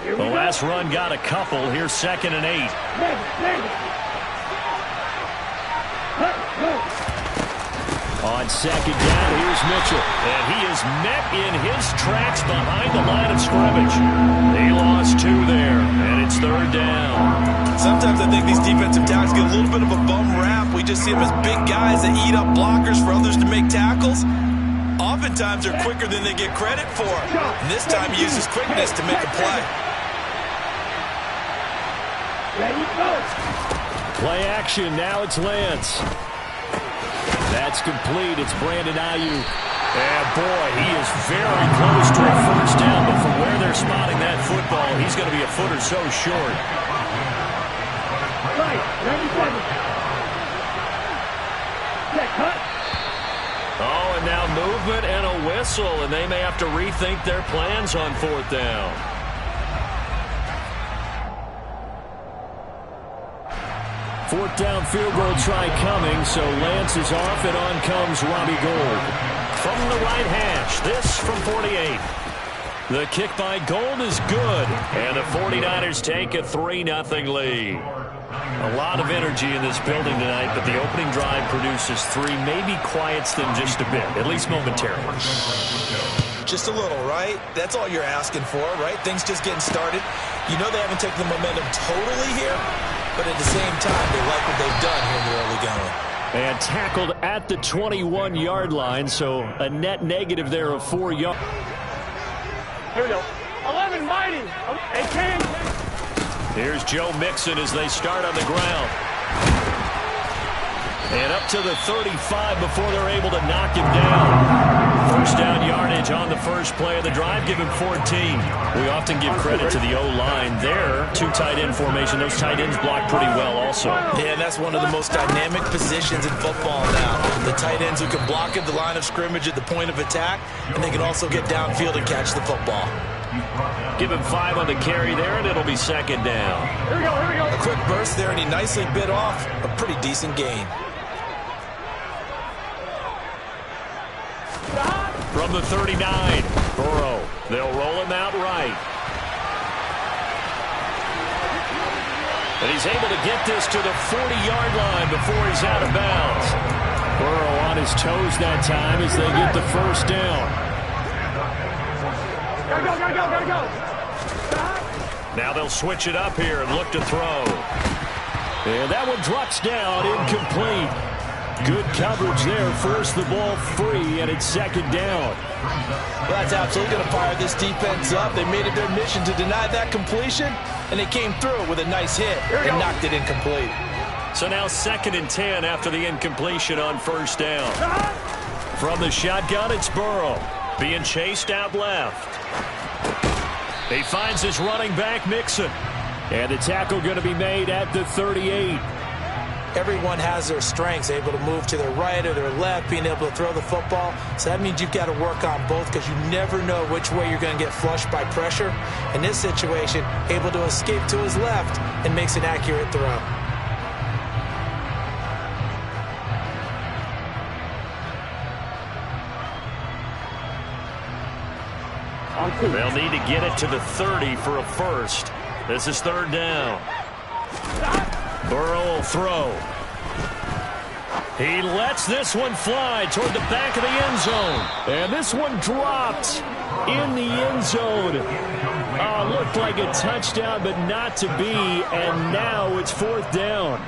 The last run got a couple. Here's 2nd and 8. On 2nd down, here's Mitchell. And he is met in his tracks behind the line of scrimmage. He lost 2 there, and it's 3rd down. Sometimes I think these defensive tackles get a little bit of a bum rap. We just see them as big guys that eat up blockers for others to make tackles. Oftentimes they're quicker than they get credit for. And this time he uses quickness to make a play. Play action, now it's Lance. That's complete. It's Brandon Ayuk. And boy, he is very close to a first down, but from where they're spotting that football, he's going to be a foot or so short. Oh, and now movement and a whistle, and they may have to rethink their plans on 4th down. Fourth down field goal try coming, so Lance is off, and on comes Robbie Gould. From the right hash, this from 48. The kick by Gould is good, and the 49ers take a 3-0 lead. A lot of energy in this building tonight, but the opening drive produces 3, maybe quiets them just a bit, at least momentarily. Just a little, right? That's all you're asking for, right? Things just getting started. You know they haven't taken the momentum totally here, but at the same time, they like what they've done here in the early going. And tackled at the 21-yard line, so a net negative there of 4 yards. Here we go. 11 mighty. 18. Here's Joe Mixon as they start on the ground. And up to the 35 before they're able to knock him down. First down yardage on the first play of the drive. Give him 14. We often give credit to the O-line there. 2 tight end formation. Those tight ends block pretty well also. Yeah, that's one of the most dynamic positions in football now. The tight ends who can block at the line of scrimmage at the point of attack, and they can also get downfield and catch the football. Give him 5 on the carry there, and it'll be 2nd down. Here we go, here we go. A quick burst there, and he nicely bit off a pretty decent gain. From the 39, Burrow. They'll roll him out right. And he's able to get this to the 40-yard line before he's out of bounds. Burrow on his toes that time as they get the first down. Gotta go. Now they'll switch it up here and look to throw. And that one drops down, incomplete. Good coverage there, forced the ball free, and it's 2nd down. Well, that's absolutely going to fire this defense up. They made it their mission to deny that completion, and they came through with a nice hit and knocked it incomplete. So now 2nd and 10 after the incompletion on first down. From the shotgun, it's Burrow being chased out left. He finds his running back, Mixon. And the tackle going to be made at the 38. Everyone has their strengths, able to move to their right or their left, being able to throw the football. So that means you've got to work on both because you never know which way you're going to get flushed by pressure. In this situation, able to escape to his left and makes an accurate throw. They'll need to get it to the 30 for a first. This is 3rd down. Burrow will throw. He lets this one fly toward the back of the end zone. And this one dropped in the end zone. Looked like a touchdown, but not to be. And now it's 4th down.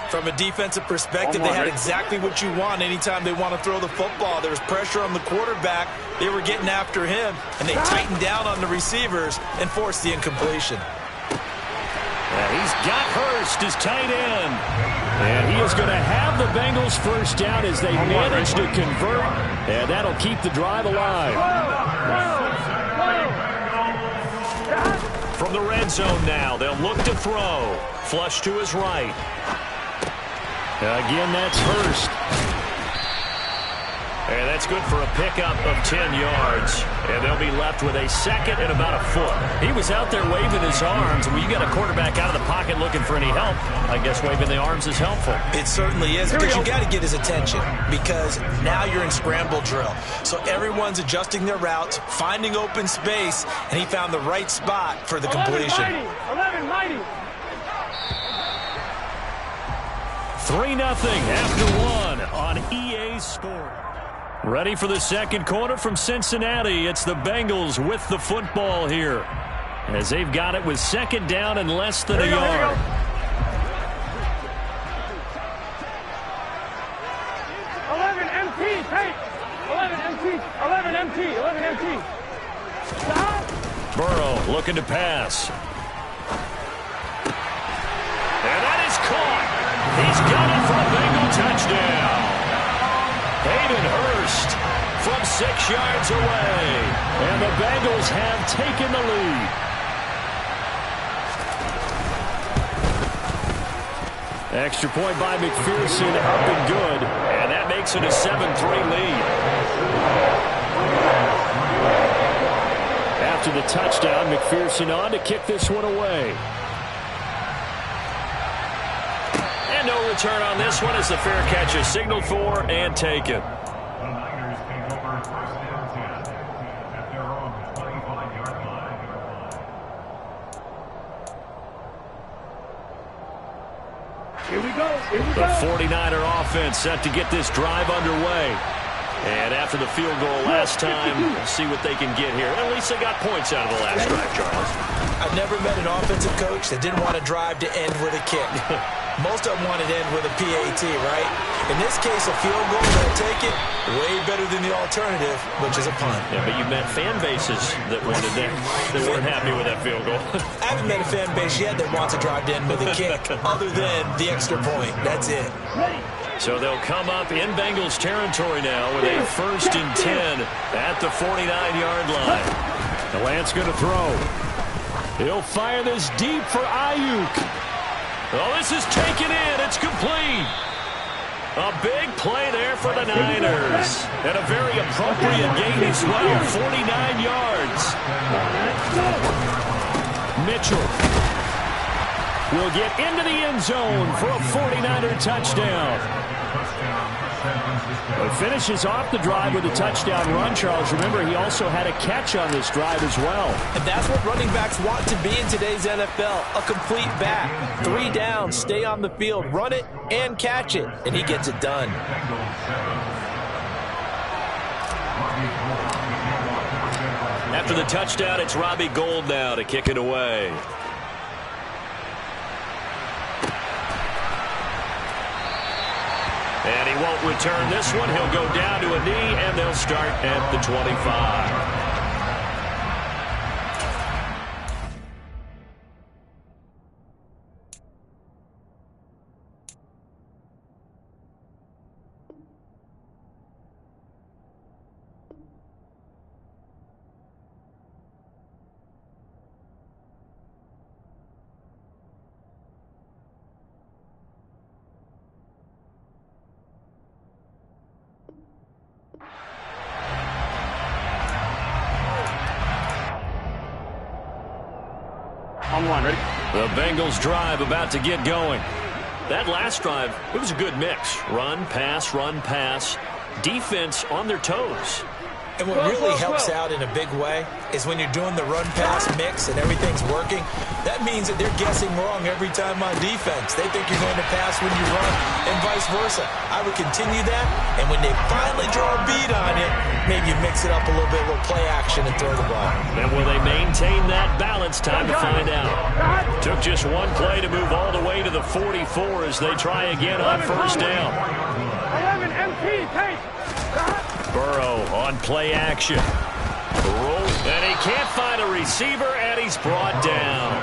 From a defensive perspective, they had exactly what you want anytime they want to throw the football. There was pressure on the quarterback. They were getting after him, and they tightened down on the receivers and forced the incompletion. He's got Hurst, his tight end. And he is going to have the Bengals first down as they manage to convert. And that'll keep the drive alive. From the red zone now, they'll look to throw. Flush to his right. Again, that's Hurst. And that's good for a pickup of 10 yards. And they'll be left with a second and about a foot. He was out there waving his arms. When you got a quarterback out of the pocket looking for any help, I guess waving the arms is helpful. It certainly is, because you got to get his attention, because now you're in scramble drill. So everyone's adjusting their routes, finding open space, and he found the right spot for the completion. 11 mighty. 3-0 after one on EA Sport. Ready for the second quarter from Cincinnati. It's the Bengals with the football here, as they've got it with second down and less than a yard. 11 MT, take. 11 MT, 11 MT, 11 MT. Stop. Burrow looking to pass. And that is caught. He's got it for a Bengal touchdown. Hayden Hurst from 6 yards away. And the Bengals have taken the lead. Extra point by McPherson, up and good. And that makes it a 7-3 lead. After the touchdown, McPherson on to kick this one away. And no return on this one as the fair catch is signaled for and taken. The Niners take over first and 10 at their own 25-yard line. Here we go. Here we The go. 49er offense set to get this drive underway. And after the field goal last time, see what they can get here. At least they got points out of the last drive, Charles. I've never met an offensive coach that didn't want to drive to end with a kick. Most of them wanted to end with a PAT, right? In this case, a field goal, they'll take it. Way better than the alternative, which is a punt. Yeah, but you met fan bases that wanted that. They weren't happy with that field goal. I haven't met a fan base yet that wants to drive to end with a kick, other than the extra point. That's it. So they'll come up in Bengals territory now with a 1st and 10 at the 49-yard line. The Lance going to throw. He'll fire this deep for Ayuk. Oh, this is taken in. It's complete. A big play there for the Niners. And a very appropriate gain as well. 49 yards. Mitchell will get into the end zone for a 49er touchdown. He finishes off the drive with a touchdown run, Charles. Remember, he also had a catch on this drive as well. And that's what running backs want to be in today's NFL, a complete back. 3 down, stay on the field, run it, and catch it. And he gets it done. After the touchdown, it's Robbie Gould now to kick it away. And he won't return this one. He'll go down to a knee, and they'll start at the 25. On one, ready? The Bengals drive about to get going. That last drive, it was a good mix. Run, pass. Defense on their toes. And what really helps out in a big way is when you're doing the run-pass mix and everything's working, that means that they're guessing wrong every time on defense. They think you're going to pass when you run and vice versa. I would continue that, and when they finally draw a bead on you, maybe you mix it up a little bit, a little play action, and throw the ball. And will they maintain that balance? Time to find out. Took just one play to move all the way to the 44 as they try again on first down. 11 MT, take. Burrow on play action. And he can't find a receiver, and he's brought down.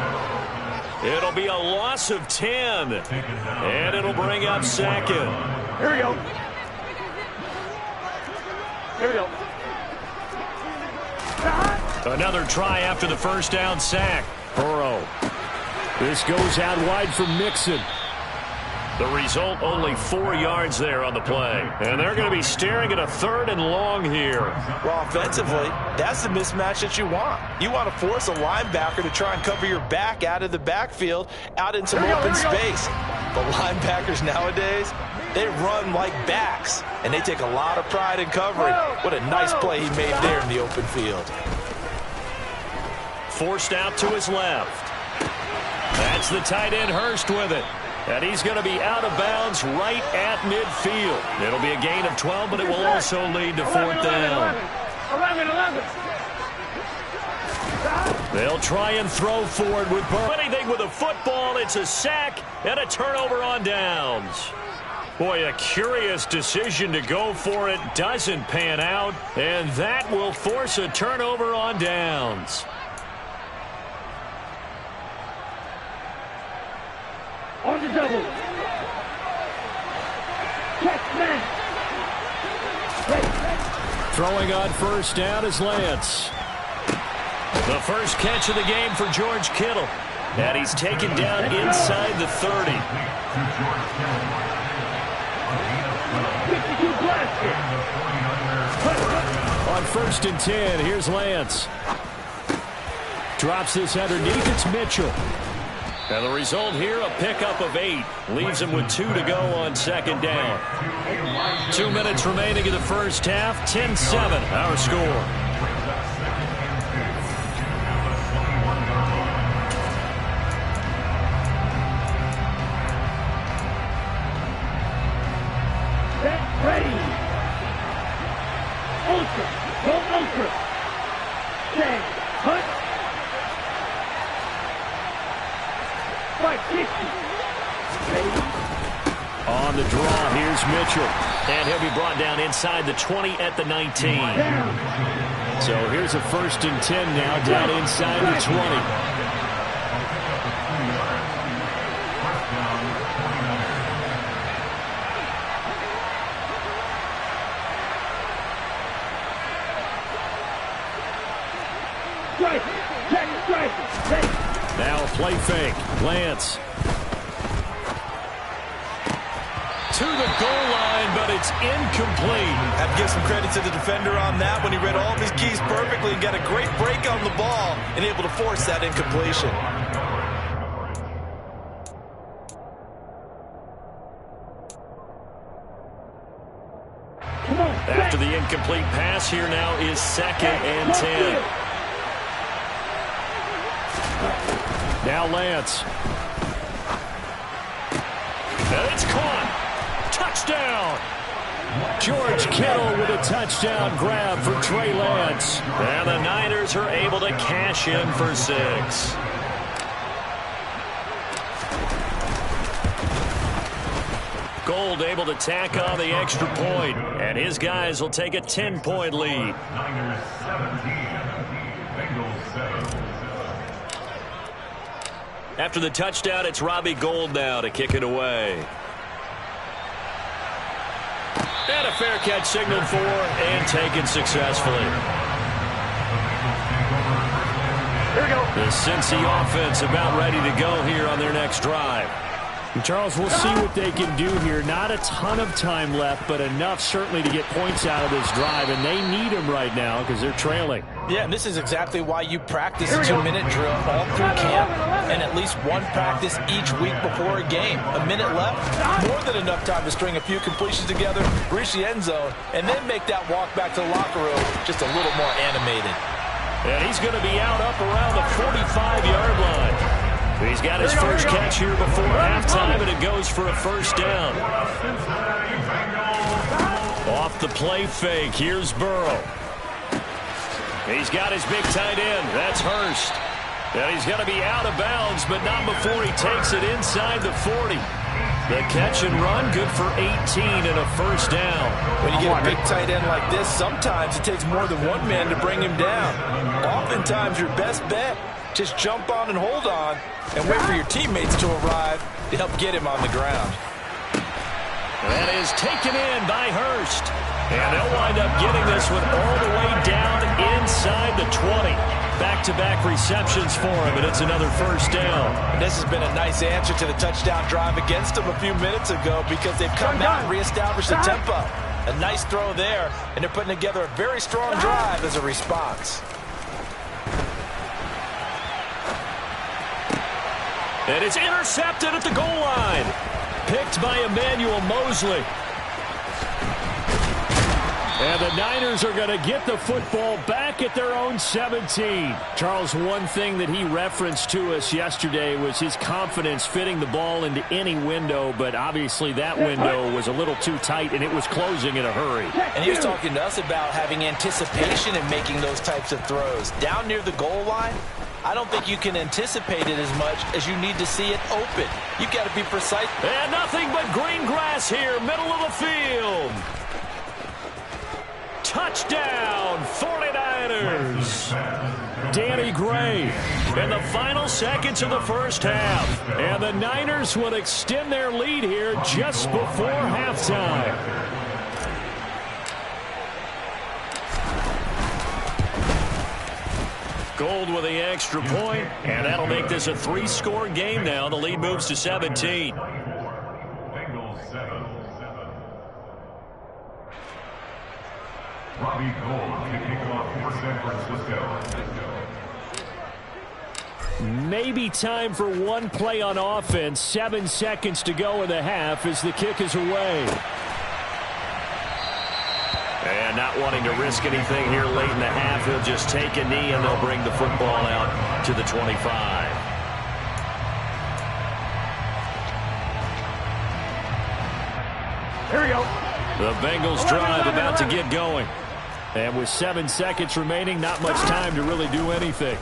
It'll be a loss of 10, and it'll bring up second. Here we go. Here we go. Another try after the first down sack. Burrow. This goes out wide for Mixon. The result, only 4 yards there on the play. And they're going to be staring at a 3rd and long here. Well, offensively, that's the mismatch that you want. You want to force a linebacker to try and cover your back out of the backfield, out in some open space. But linebackers nowadays, they run like backs, and they take a lot of pride in covering. What a nice play he made there in the open field. Forced out to his left. That's the tight end Hurst with it. And he's going to be out of bounds right at midfield. It'll be a gain of 12, but it will also lead to 4th down. 11. They'll try and throw forward with Burrow. Anything with a football, it's a sack and a turnover on downs. Boy, a curious decision to go for it. Doesn't pan out, and that will force a turnover on downs. On the double. Check man. Throwing on 1st down is Lance. The first catch of the game for George Kittle. And he's taken down inside the 30. 52 blaster. On 1st and 10, here's Lance. Drops this underneath, it's Mitchell. And the result here, a pickup of 8. Leaves him with 2 to go on 2nd down. 2 minutes remaining in the first half. 10-7, our score. Set, ready. Ultra. Go ultra. Say, hunt. 550. Ready. On the draw, here's Mitchell. And he'll be brought down inside the 20 at the 19. Down. So here's a 1st and 10 now, down inside the 20. Strike. Check strike. Ready. Now a play fake. Lance. To the goal line, but it's incomplete. Have to give some credit to the defender on that when he read all of his keys perfectly and got a great break on the ball and able to force that incompletion. Come on. After the incomplete pass, here now is 2nd and 10. Now Lance. And it's caught. Touchdown. George Kittle with a touchdown grab for Trey Lance. And the Niners are able to cash in for 6. Gold able to tack on the extra point, and his guys will take a 10-point lead. Niners 17, Bengals 7. After the touchdown, it's Robbie Gould now to kick it away. And a fair catch signaled for and taken successfully. Here we go. The Cincy offense about ready to go here on their next drive. And Charles, we'll see what they can do here. Not a ton of time left, but enough certainly to get points out of this drive, and they need them right now because they're trailing. Yeah, and this is exactly why you practice a 2-minute drill all through camp and at least one practice each week before a game. A minute left, more than enough time to string a few completions together, reach the end zone, and then make that walk back to the locker room just a little more animated. And he's going to be out up around the 45-yard line. He's got his first catch here before halftime, and it goes for a 1st down. Off the play fake, here's Burrow. He's got his big tight end. That's Hurst. And he's going to be out of bounds, but not before he takes it inside the 40. The catch and run, good for 18 and a 1st down. When you get a big tight end like this, sometimes it takes more than one man to bring him down. Oftentimes, your best bet, just jump on and hold on and wait for your teammates to arrive to help get him on the ground. That is taken in by Hurst. And they'll wind up getting this one all the way down inside the 20. Back-to-back receptions for him, and it's another first down. And this has been a nice answer to the touchdown drive against them a few minutes ago because they've come out and reestablished the tempo. A nice throw there, and they're putting together a very strong drive as a response. And it's intercepted at the goal line. Picked by Emmanuel Mosley. And the Niners are going to get the football back at their own 17. Charles, one thing that he referenced to us yesterday was his confidence fitting the ball into any window, but obviously that window was a little too tight, and it was closing in a hurry. And he was talking to us about having anticipation in making those types of throws. Down near the goal line, I don't think you can anticipate it as much as you need to see it open. You've got to be precise. And nothing but green grass here, middle of the field. Touchdown, 49ers. Danny Gray in the final seconds of the first half. And the Niners will extend their lead here just before halftime. Gold with the extra point, and that'll make this a 3-score game now. The lead moves to 17. Bengals 7. Robbie Gould to kick off for San Francisco. Maybe time for one play on offense. 7 seconds to go in the half as the kick is away. And not wanting to risk anything here late in the half, he'll just take a knee and they'll bring the football out to the 25. Here we go. The Bengals drive about to get going. And with 7 seconds remaining, not much time to really do anything.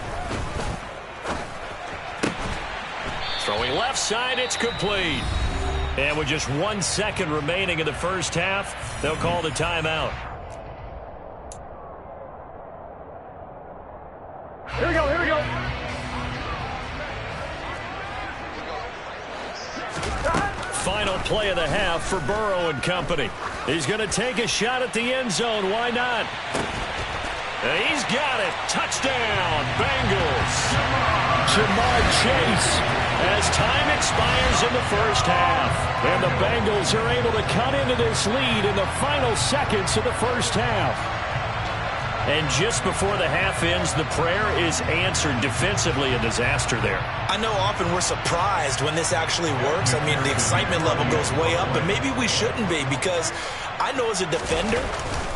Throwing left side, it's complete. And with just 1 second remaining in the first half, they'll call the timeout. Here we go, here we go. Final play of the half for Burrow and company. He's going to take a shot at the end zone. Why not? He's got it. Touchdown, Bengals. Jamar Chase. As time expires in the first half. And the Bengals are able to cut into this lead in the final seconds of the first half. And just before the half ends, the prayer is answered. Defensively, a disaster there. I know often we're surprised when this actually works. I mean, the excitement level goes way up, but maybe we shouldn't be because I know as a defender,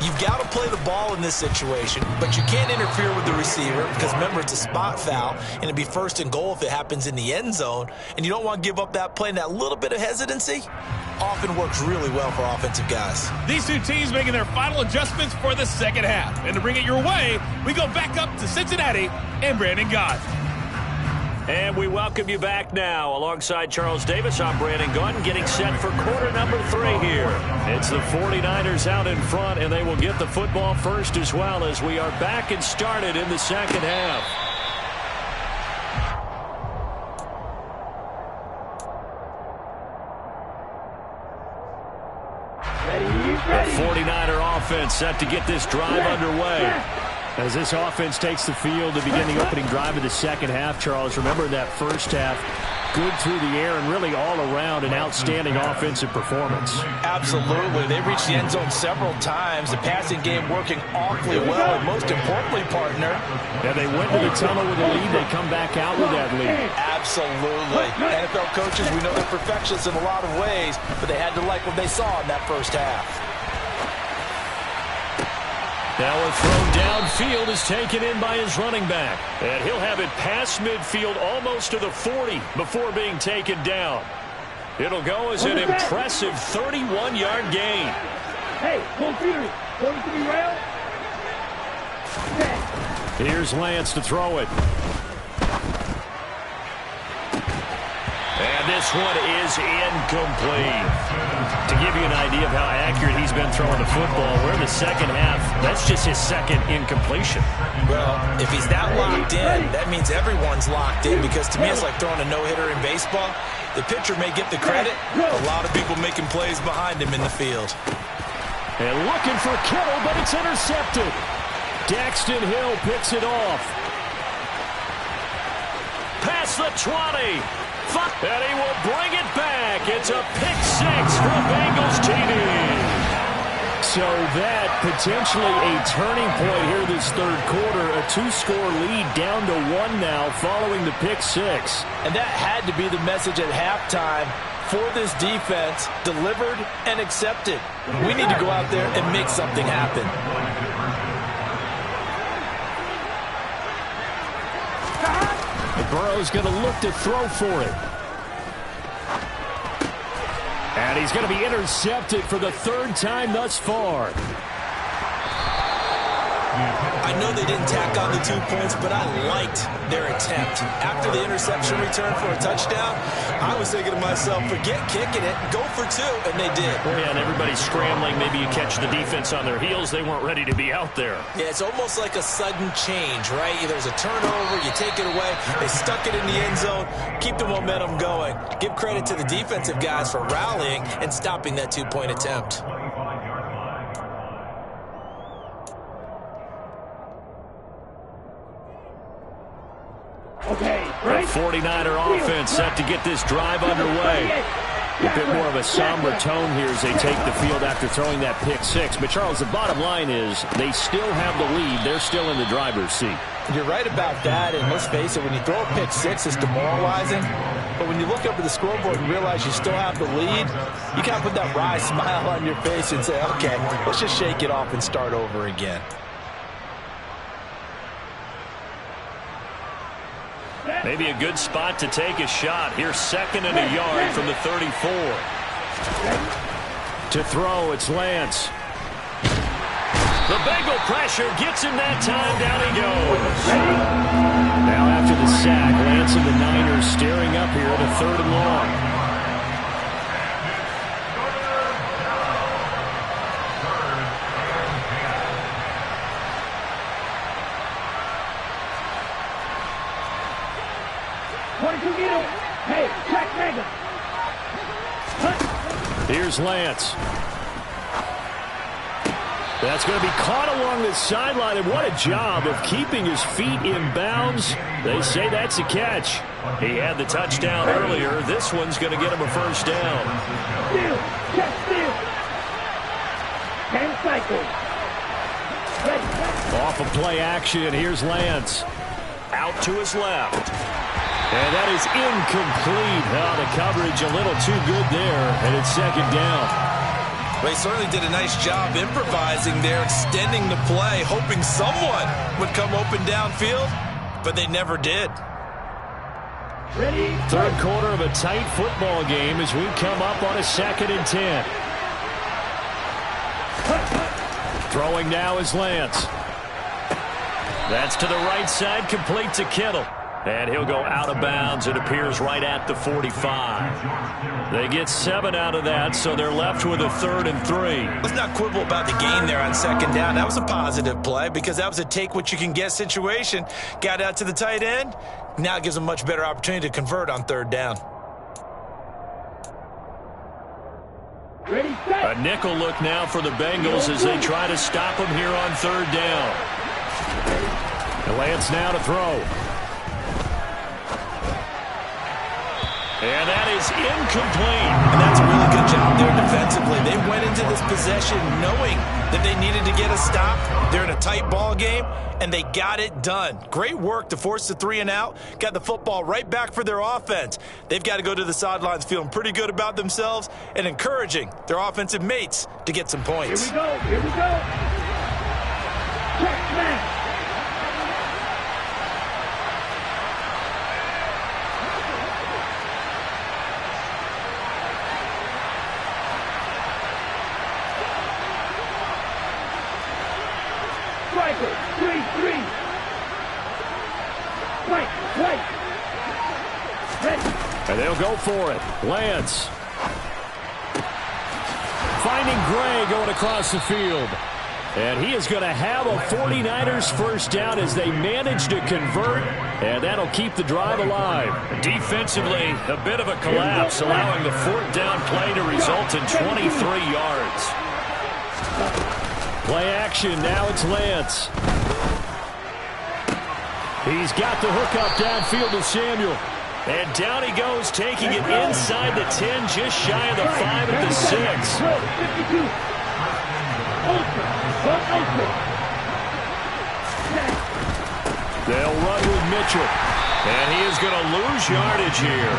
you've got to play the ball in this situation, but you can't interfere with the receiver because, remember, it's a spot foul, and it'd be 1st and goal if it happens in the end zone, and you don't want to give up that play, and that little bit of hesitancy often works really well for offensive guys. These two teams making their final adjustments for the second half. And to bring it your way, we go back up to Cincinnati and Brandon Gaudin. And we welcome you back now. Alongside Charles Davis, I'm Brandon Gaudin, getting set for quarter number 3 here. It's the 49ers out in front, and they will get the football first as well as we are back and started in the second half. The 49er offense set to get this drive underway. As this offense takes the field to begin the opening drive of the second half, Charles, remember in that first half, good through the air and really all around an outstanding offensive performance. Absolutely. They reached the end zone several times. The passing game working awfully well. And most importantly, partner. And they went to the tunnel with a lead. They come back out with that lead. Absolutely. NFL coaches, we know they're perfectionists in a lot of ways, but they had to like what they saw in that first half. Now a throw downfield is taken in by his running back. And he'll have it past midfield almost to the 40 before being taken down. It'll go as an impressive 31-yard gain. Hey, hold to the rail. Here's Lance to throw it. And this one is incomplete. To give you an idea of how accurate he's been throwing the football, we're in the second half. That's just his second incompletion. Well, if he's that locked in, that means everyone's locked in because to me it's like throwing a no-hitter in baseball. The pitcher may get the credit. A lot of people making plays behind him in the field. And looking for Kittle, but it's intercepted. Daxton Hill picks it off. across the 20. And he will bring it back. It's a pick six for Bengals TD. So that potentially a turning point here this third quarter. A 2-score lead down to 1 now following the pick six. And that had to be the message at halftime for this defense, delivered and accepted. We need to go out there and make something happen. Burrow's going to look to throw for it. And he's going to be intercepted for the third time thus far. I know they didn't tack on the 2 points, but I liked their attempt. After the interception return for a touchdown, I was thinking to myself, forget kicking it, go for 2, and they did. Well, yeah, and everybody's scrambling. Maybe you catch the defense on their heels. They weren't ready to be out there. Yeah, it's almost like a sudden change, right? There's a turnover, you take it away, they stuck it in the end zone, keep the momentum going. Give credit to the defensive guys for rallying and stopping that 2-point attempt. The 49er offense set to get this drive underway. A bit more of a somber tone here as they take the field after throwing that pick six. But, Charles, the bottom line is they still have the lead. They're still in the driver's seat. You're right about that, and let's face it, when you throw a pick six, it's demoralizing. But when you look up at the scoreboard and realize you still have the lead, you kind of put that wry smile on your face and say, okay, let's just shake it off and start over again. Maybe a good spot to take a shot. Here's 2nd and a yard from the 34. To throw, it's Lance. The Bengal pressure gets him that time. Down he goes. Now after the sack, Lance and the Niners staring up here at a 3rd and long. Here's Lance. That's going to be caught along the sideline, and what a job of keeping his feet in bounds. They say that's a catch. He had the touchdown earlier. This one's going to get him a first down. Steal, check, steal. And cycle. Off of play action, here's Lance. Out to his left. And that is incomplete. The coverage a little too good there, and it's 2nd down. Well, he certainly did a nice job improvising there, extending the play, hoping someone would come open downfield, but they never did. Third quarter of a tight football game as we come up on a 2nd and 10. Throwing now is Lance. That's to the right side, complete to Kittle. And he'll go out of bounds. It appears right at the 45. They get 7 out of that, so they're left with a 3rd and 3. Let's not quibble about the gain there on 2nd down. That was a positive play because that was a take-what-you-can-get situation. Got out to the tight end. Now it gives them a much better opportunity to convert on 3rd down. A nickel look now for the Bengals as they try to stop him here on 3rd down. And Lance now to throw. And that is incomplete. And that's a really good job there defensively. They went into this possession knowing that they needed to get a stop. They're in a tight ball game, and they got it done. Great work to force the 3 and out. Got the football right back for their offense. They've got to go to the sidelines feeling pretty good about themselves and encouraging their offensive mates to get some points. Here we go. Here we go. Check, man. And they'll go for it. Lance. Finding Gray going across the field. And he is going to have a 49ers first down as they manage to convert. And that'll keep the drive alive. Defensively, a bit of a collapse, allowing the 4th down play to result in 23 yards. Play action. Now it's Lance. He's got the hook up downfield to Samuel. And down he goes, taking it inside the 10, just shy of the 5 at the 6. They'll run with Mitchell. And he is going to lose yardage here.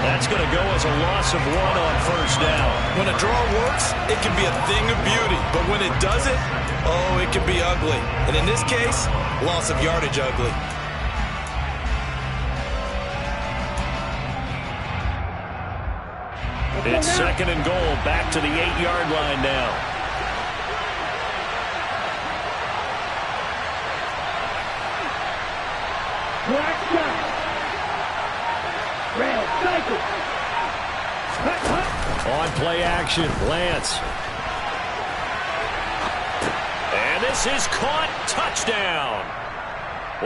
That's going to go as a loss of 1 on first down. When a draw works, it can be a thing of beauty. But when it doesn't, oh, it can be ugly. And in this case, loss of yardage ugly. It's 2nd and goal, back to the 8-yard line now. On play action, Lance. And this is caught. Touchdown.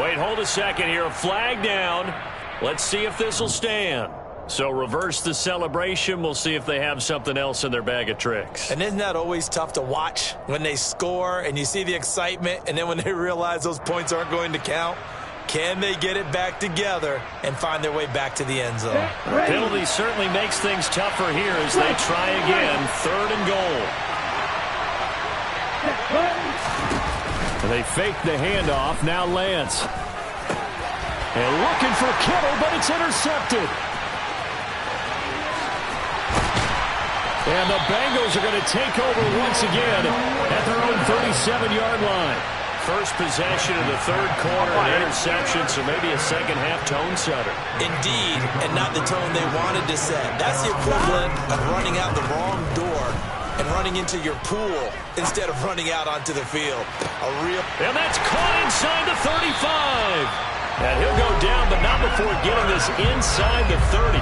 Wait, hold a second here. A flag down. Let's see if this will stand. So reverse the celebration. We'll see if they have something else in their bag of tricks. And isn't that always tough to watch when they score and you see the excitement, and then when they realize those points aren't going to count? Can they get it back together and find their way back to the end zone? The penalty certainly makes things tougher here as they try again. 3rd and goal. And they fake the handoff. Now Lance. And looking for Kittle, but it's intercepted. And the Bengals are going to take over once again at their own 37-yard line. First possession of the 3rd quarter, an interception, so maybe a second-half tone setter. Indeed, and not the tone they wanted to set. That's the equivalent of running out the wrong door and running into your pool instead of running out onto the field. And that's caught inside the 35. And he'll go down, but not before getting this inside the 30.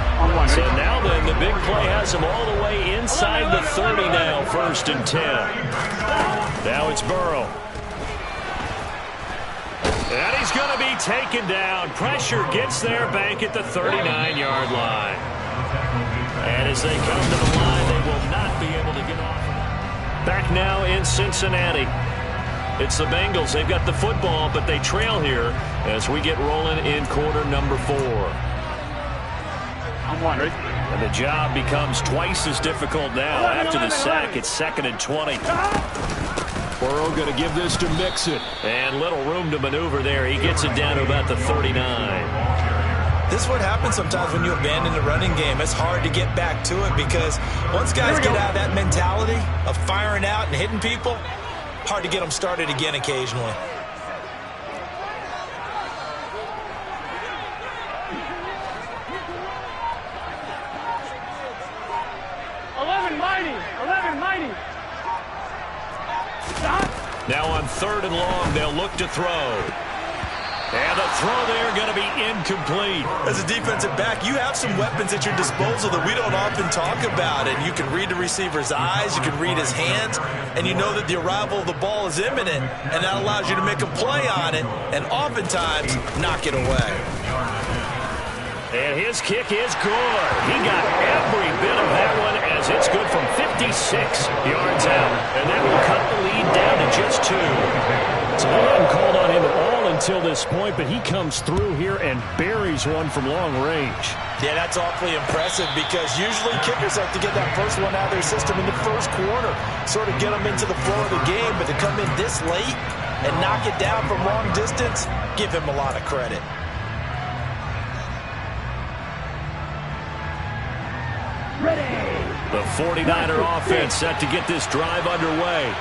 So now then, the big play has him all the way inside the 30 now, 1st and 10. Now it's Burrow. And he's going to be taken down. Pressure gets there, bank at the 39-yard line. And as they come to the line, they will not be able to get off. Back now in Cincinnati. It's the Bengals. They've got the football, but they trail here as we get rolling in quarter number 4. And the job becomes twice as difficult now after the sack. It's 2nd and 20. Burrow going to give this to Mixon. And little room to maneuver there. He gets it down to about the 39. This is what happens sometimes when you abandon the running game. It's hard to get back to it because once guys get out of that mentality of firing out and hitting people, hard to get them started again occasionally. Mighty. Now on 3rd and long, they'll look to throw. And the throw there going to be incomplete. As a defensive back, you have some weapons at your disposal that we don't often talk about. And you can read the receiver's eyes, you can read his hands, and you know that the arrival of the ball is imminent, and that allows you to make a play on it and oftentimes knock it away. And his kick is good. He got every bit of that one as it's good from 56 yards out. And that will cut the lead down to just 2. So they hadn't called on him at all until this point, but he comes through here and buries one from long range. Yeah, that's awfully impressive because usually kickers like to get that first one out of their system in the first quarter, sort of get them into the flow of the game, but to come in this late and knock it down from long distance, give him a lot of credit. The 49er offense set to get this drive underway.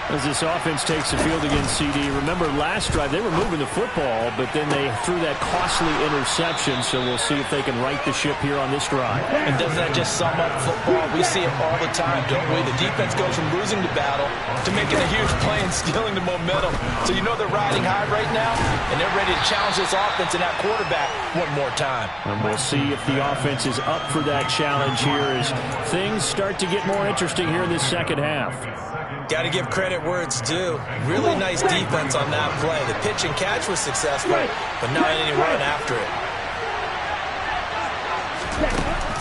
As this offense takes the field against CD. Remember, last drive, they were moving the football, but then they threw that costly interception, so we'll see if they can right the ship here on this drive. And doesn't that just sum up football? We see it all the time, don't we? The defense goes from losing the battle to making a huge play and stealing the momentum. So you know they're riding high right now, and they're ready to challenge this offense and that quarterback one more time. And we'll see if the offense is up for that challenge here as things start to get more interesting here in this second half. Got to give credit where it's due. Really nice defense on that play. The pitch and catch was successful, but not any run after it.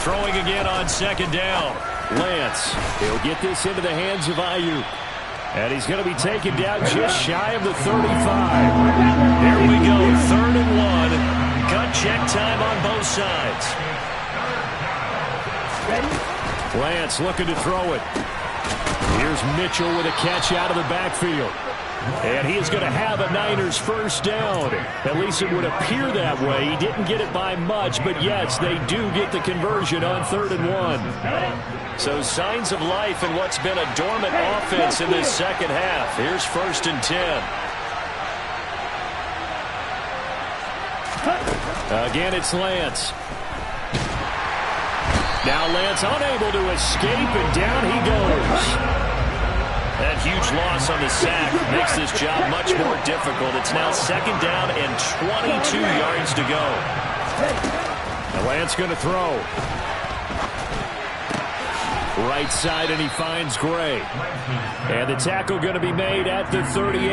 Throwing again on 2nd down. Lance, he'll get this into the hands of Ayuk. And he's going to be taken down just shy of the 35. Here we go, 3rd and 1. Got check time on both sides. Lance looking to throw it. Here's Mitchell with a catch out of the backfield. And he is going to have a Niners first down. At least it would appear that way. He didn't get it by much, but yes, they do get the conversion on 3rd and 1. So signs of life in what's been a dormant offense in this second half. Here's 1st and 10. Again, it's Lance. Now Lance unable to escape, and down he goes. That huge loss on the sack makes this job much more difficult. It's now 2nd down and 22 yards to go. And Lance going to throw. Right side, and he finds Gray. And the tackle going to be made at the 38.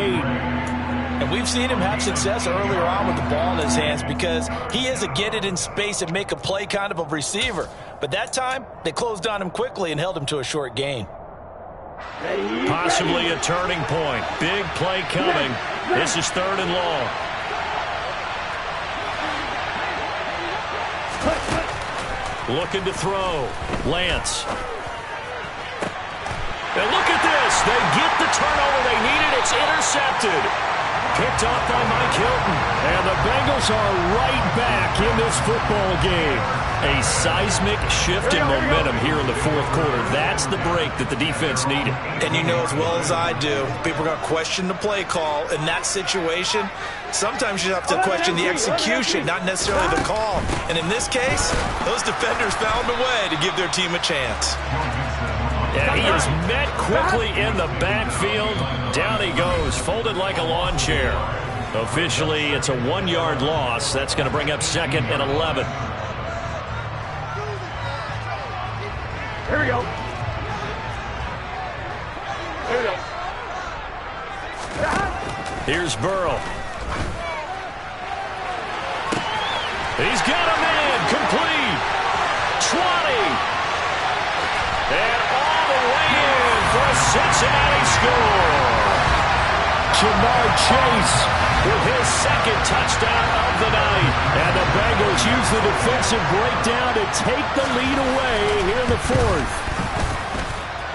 And we've seen him have success earlier on with the ball in his hands because he is a get it in space and make a play kind of a receiver. But that time, they closed on him quickly and held him to a short gain. Possibly a turning point. Big play coming. This is 3rd and long. Looking to throw. Lance. And look at this. They get the turnover they needed. It's intercepted. Picked off by Mike Hilton. And the Bengals are right back in this football game. A seismic shift in momentum here in the 4th quarter. That's the break that the defense needed. And you know as well as I do, people are going to question the play call in that situation. Sometimes you have to question the execution, not necessarily the call. And in this case, those defenders found a way to give their team a chance. And he is met quickly in the backfield. Down he goes, folded like a lawn chair. Officially, it's a 1-yard loss. That's going to bring up 2nd and 11. Here we go. Here we go. Here's Burrow. He's got a man complete. 20. And all the way in for a Cincinnati score. Jamar Chase with his 2nd touchdown of the night. And the Bengals use the defensive breakdown to take the lead away here in the 4th.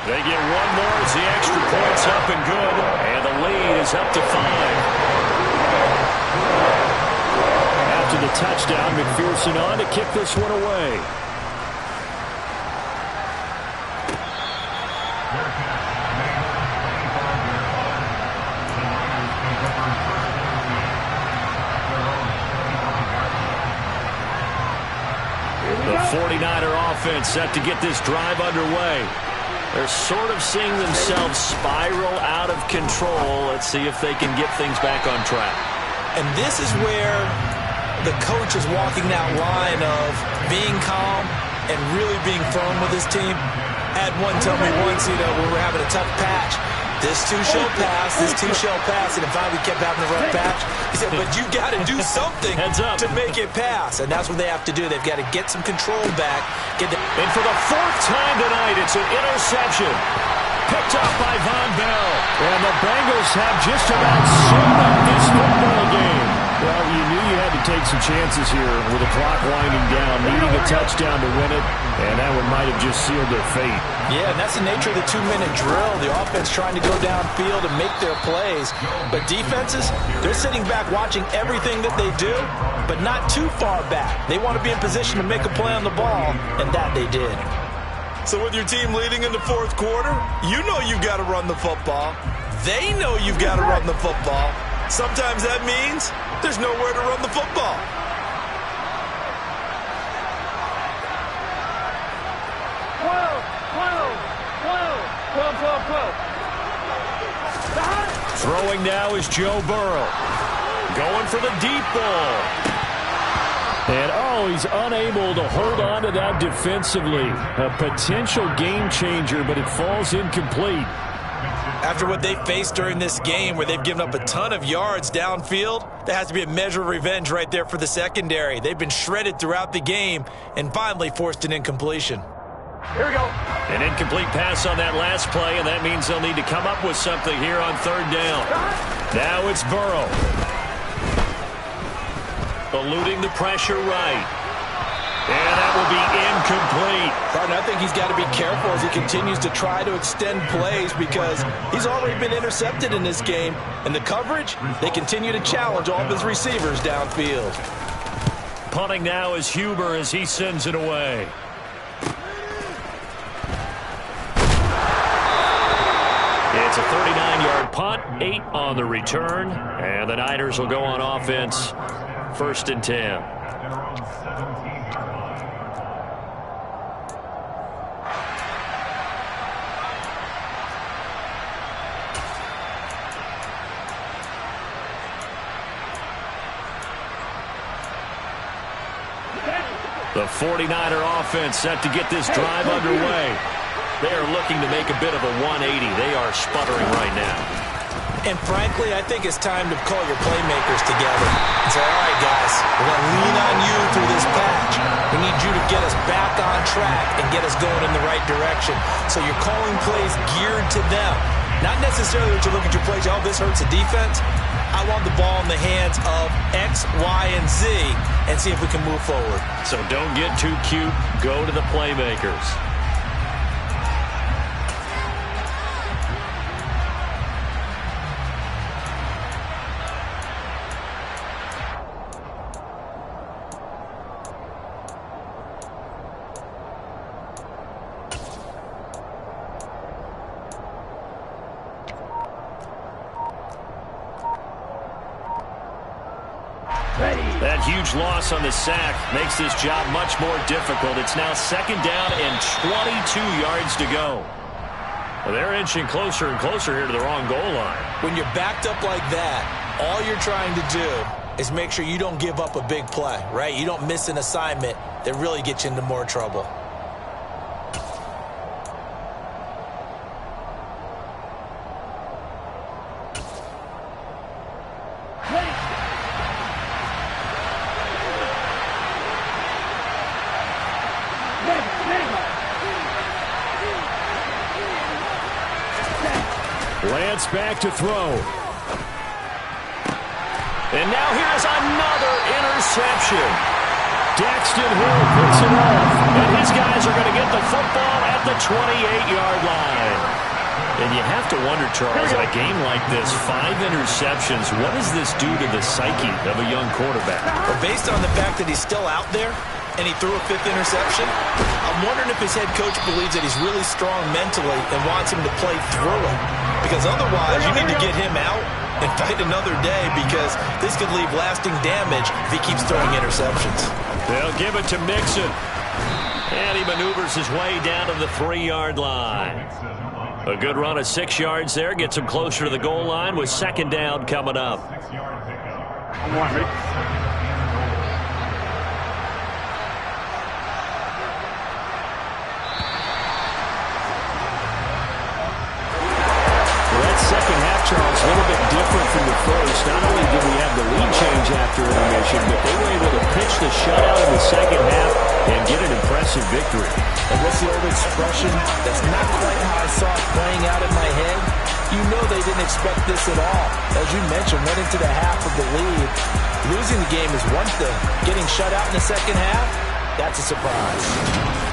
They get one more as the extra point's up and good. And the lead is up to 5. After the touchdown, McPherson on to kick this one away. The 49er offense set to get this drive underway. They're sort of seeing themselves spiral out of control. Let's see if they can get things back on track. And this is where the coach is walking that line of being calm and really being firm with his team. I had one tell me once, when we were having a tough patch, this too shall pass, this too shall pass, and finally we kept having a rough patch. He said, but you got to do something to make it pass, and that's what they have to do. They've got to get some control back. And for the 4th time tonight, it's an interception. Picked up by Von Bell. And the Bengals have just about sealed up this football game. Well, you knew you had to take some chances here with the clock winding down, needing a touchdown to win it, and that one might have just sealed their fate. Yeah, and that's the nature of the 2-minute drill. The offense trying to go downfield and make their plays. But defenses, they're sitting back watching everything that they do, but not too far back. They want to be in position to make a play on the ball, and that they did. So with your team leading in the 4th quarter, you know you've got to run the football. They know you've got to run the football. Sometimes that means there's nowhere to run the football. Throwing now is Joe Burrow. Going for the deep ball. And, he's unable to hold on to that defensively. A potential game changer, but it falls incomplete. After what they faced during this game where they've given up a ton of yards downfield, there has to be a measure of revenge right there for the secondary. They've been shredded throughout the game and finally forced an incompletion. Here we go. An incomplete pass on that last play, and that means they'll need to come up with something here on 3rd down. Now it's Burrow. Eluding the pressure right. And that will be incomplete. Partner, I think he's got to be careful as he continues to try to extend plays because he's already been intercepted in this game. And the coverage, they continue to challenge all of his receivers downfield. Punting now is Huber as he sends it away. It's a 39-yard punt, 8 on the return, and the Niners will go on offense, 1st and 10. The 49er offense set to get this drive underway. They are looking to make a bit of a 180. They are sputtering right now. And frankly, I think it's time to call your playmakers together and say, all right, guys, we're going to lean on you through this patch. We need you to get us back on track and get us going in the right direction. So you're calling plays geared to them. Not necessarily that you look at your plays, oh, this hurts the defense. I want the ball in the hands of X, Y, and Z and see if we can move forward. So don't get too cute. Go to the playmakers. That huge loss on the sack makes this job much more difficult. It's now 2nd down and 22 yards to go. Well, they're inching closer and closer here to the wrong goal line. When you're backed up like that, all you're trying to do is make sure you don't give up a big play, right? You don't miss an assignment that really gets you into more trouble. Lance back to throw. And now here's another interception. Daxton Hill picks it off. And his guys are going to get the football at the 28-yard line. And you have to wonder, Charles, in a game like this, 5 interceptions, what does this do to the psyche of a young quarterback? Well, based on the fact that he's still out there and he threw a 5th interception, I'm wondering if his head coach believes that he's really strong mentally and wants him to play through it. Because otherwise, you need to get him out and fight another day because this could leave lasting damage if he keeps throwing interceptions. They'll give it to Mixon. And he maneuvers his way down to the 3-yard line. A good run of 6 yards there. Gets him closer to the goal line with 2nd down coming up. Charles, a little bit different from the first. Not only did we have the lead change after intermission, but they were able to pitch the shutout in the 2nd half and get an impressive victory. And what's the old expression? That's not quite how I saw it playing out in my head. You know they didn't expect this at all. As you mentioned, went into the half of the lead. Losing the game is one thing. Getting shut out in the 2nd half, that's a surprise.